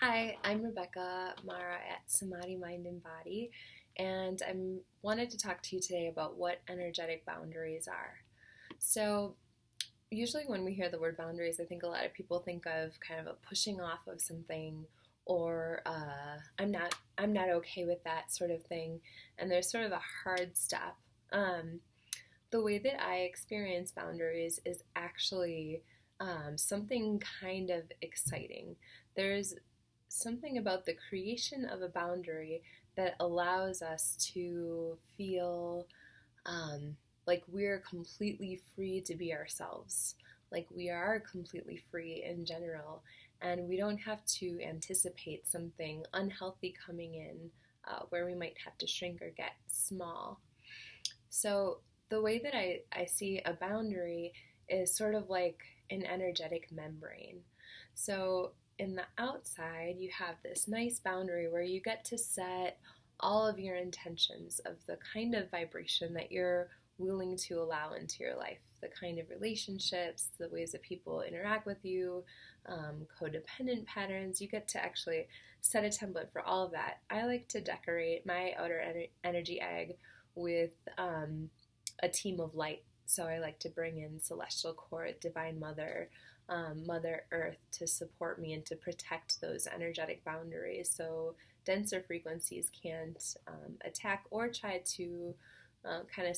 Hi, I'm Rebecca Mara at Samadhi Mind and Body, and I wanted to talk to you today about what energetic boundaries are. So, usually when we hear the word boundaries, I think a lot of people think of kind of a pushing off of something, or I'm not okay with that sort of thing, and there's sort of a hard step. Um, the way that I experience boundaries is actually something kind of exciting. There's something about the creation of a boundary that allows us to feel like we're completely free to be ourselves. Like we are completely free in general, and we don't have to anticipate something unhealthy coming in where we might have to shrink or get small. So, the way that I see a boundary is sort of like an energetic membrane. So, in the outside, you have this nice boundary where you get to set all of your intentions of the kind of vibration that you're willing to allow into your life, the kind of relationships, the ways that people interact with you, codependent patterns. You get to actually set a template for all of that. I like to decorate my outer energy egg with a team of light. So I like to bring in Celestial Court, Divine Mother, Mother Earth to support me and to protect those energetic boundaries so denser frequencies can't attack or try to kind of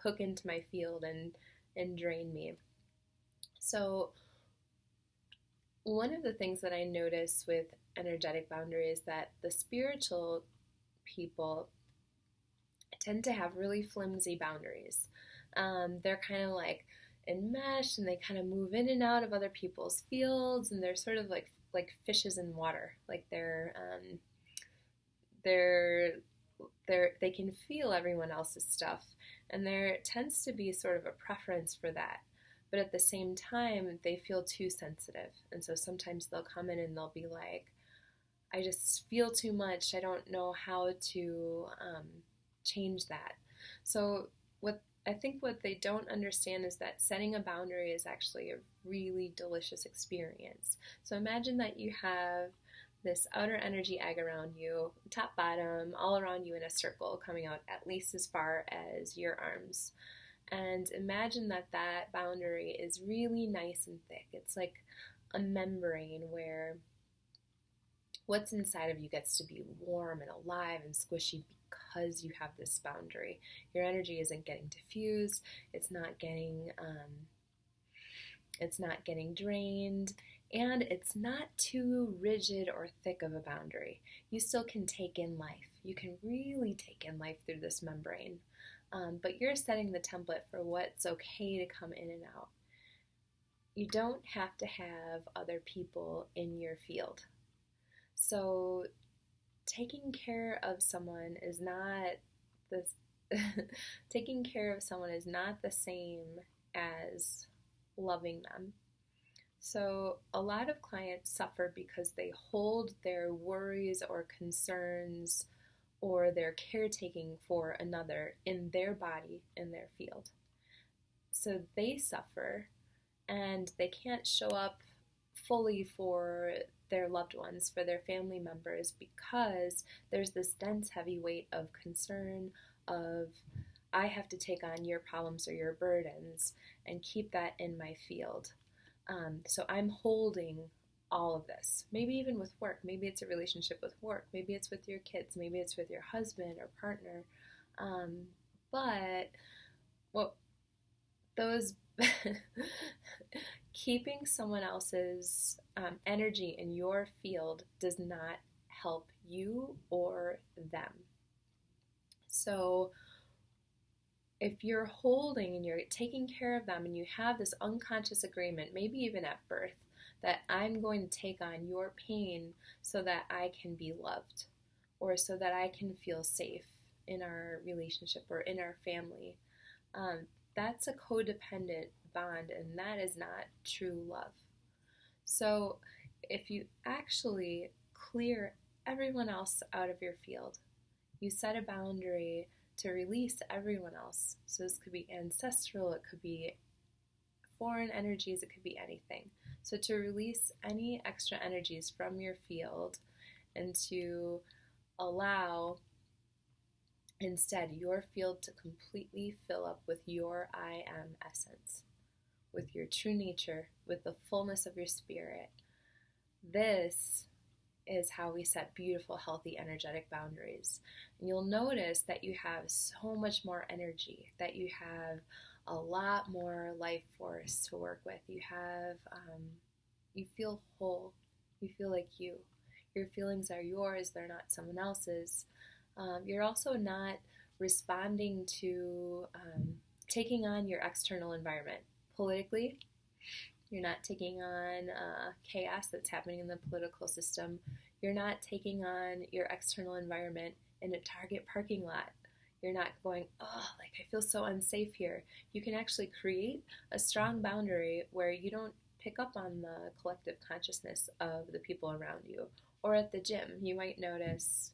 hook into my field and drain me. So, one of the things that I notice with energetic boundaries is that the spiritual people tend to have really flimsy boundaries. They're kind of like enmeshed and they kind of move in and out of other people's fields, and they're sort of like fishes in water. Like they're they can feel everyone else's stuff, and there tends to be sort of a preference for that. But at the same time, they feel too sensitive, and so sometimes they'll come in and they'll be like, "I just feel too much. I don't know how to change that." So what they don't understand is that setting a boundary is actually a really delicious experience. So imagine that you have this outer energy egg around you, top, bottom, all around you in a circle, coming out at least as far as your arms. And imagine that that boundary is really nice and thick. It's like a membrane where what's inside of you gets to be warm and alive and squishy because you have this boundary. Your energy isn't getting diffused. It's not getting drained, and it's not too rigid or thick of a boundary. You still can take in life. You can really take in life through this membrane, but you're setting the template for what's okay to come in and out. You don't have to have other people in your field. So taking care of someone is not this taking care of someone is not the same as loving them. So a lot of clients suffer because they hold their worries or concerns or their caretaking for another in their body, in their field. So they suffer and they can't show up fully for their loved ones, for their family members, because there's this dense, heavy weight of concern of, I have to take on your problems or your burdens and keep that in my field. So I'm holding all of this. Maybe even with work. Maybe it's a relationship with work. Maybe it's with your kids. Maybe it's with your husband or partner. But what those keeping someone else's energy in your field does not help you or them. So if you're holding and you're taking care of them and you have this unconscious agreement, maybe even at birth, that I'm going to take on your pain so that I can be loved or so that I can feel safe in our relationship or in our family, that's a codependent bond, and that is not true love. So if you actually clear everyone else out of your field, you set a boundary to release everyone else. So this could be ancestral, it could be foreign energies, it could be anything. So to release any extra energies from your field and to allow instead your field to completely fill up with your I am essence, with your true nature, with the fullness of your spirit. This is how we set beautiful, healthy, energetic boundaries. And you'll notice that you have so much more energy, that you have a lot more life force to work with. You feel whole. You feel like you. Your feelings are yours, they're not someone else's. You're also not responding to taking on your external environment politically. You're not taking on chaos that's happening in the political system. You're not taking on your external environment in a Target parking lot. You're not going, oh, like I feel so unsafe here. You can actually create a strong boundary where you don't pick up on the collective consciousness of the people around you. Or at the gym, you might notice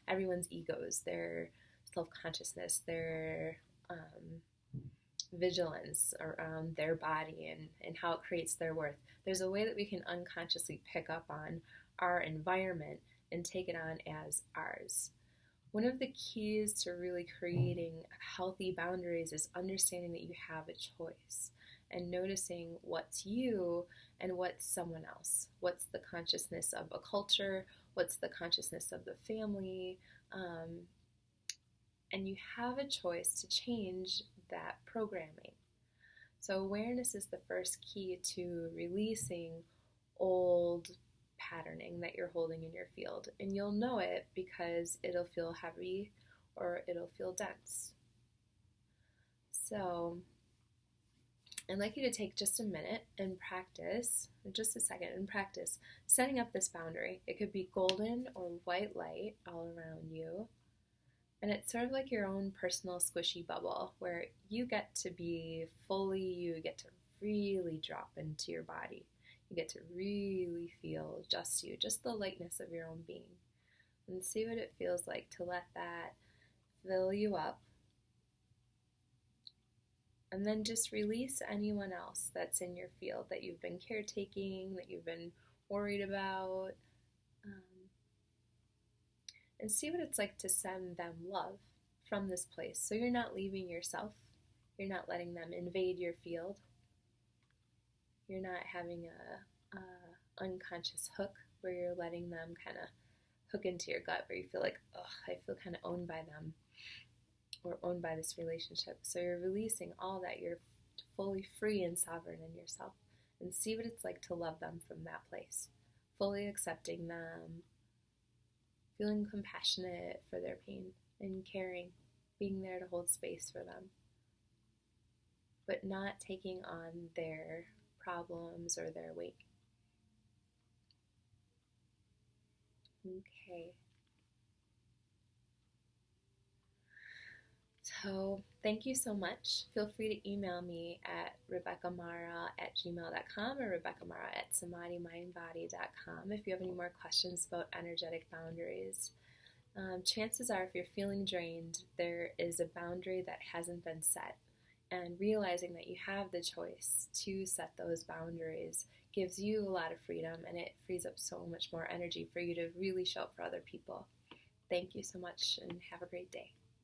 everyone's egos, their self-consciousness, their vigilance around their body and how it creates their worth. There's a way that we can unconsciously pick up on our environment and take it on as ours. One of the keys to really creating healthy boundaries is understanding that you have a choice and noticing what's you and what's someone else. What's the consciousness of a culture? What's the consciousness of the family? And you have a choice to change that programming. So awareness is the first key to releasing old patterning that you're holding in your field. And you'll know it because it'll feel heavy or it'll feel dense. So I'd like you to take just a minute and practice, or just a second, and practice setting up this boundary. It could be golden or white light all around you. And it's sort of like your own personal squishy bubble where you get to be fully you, get to really drop into your body. You get to really feel just you, just the lightness of your own being. And see what it feels like to let that fill you up. And then just release anyone else that's in your field that you've been caretaking, that you've been worried about. And see what it's like to send them love from this place. So you're not leaving yourself. You're not letting them invade your field. You're not having a unconscious hook where you're letting them kind of hook into your gut where you feel like, oh, I feel kind of owned by them or owned by this relationship. So you're releasing all that. You're fully free and sovereign in yourself. And see what it's like to love them from that place. Fully accepting them, feeling compassionate for their pain and caring, being there to hold space for them, but not taking on their problems or their weight. Okay. So thank you so much. Feel free to email me at rebeccamara@gmail.com or rebeccamara@samadhimindbody.com if you have any more questions about energetic boundaries. Chances are if you're feeling drained, there is a boundary that hasn't been set. And realizing that you have the choice to set those boundaries gives you a lot of freedom, and it frees up so much more energy for you to really show up for other people. Thank you so much and have a great day.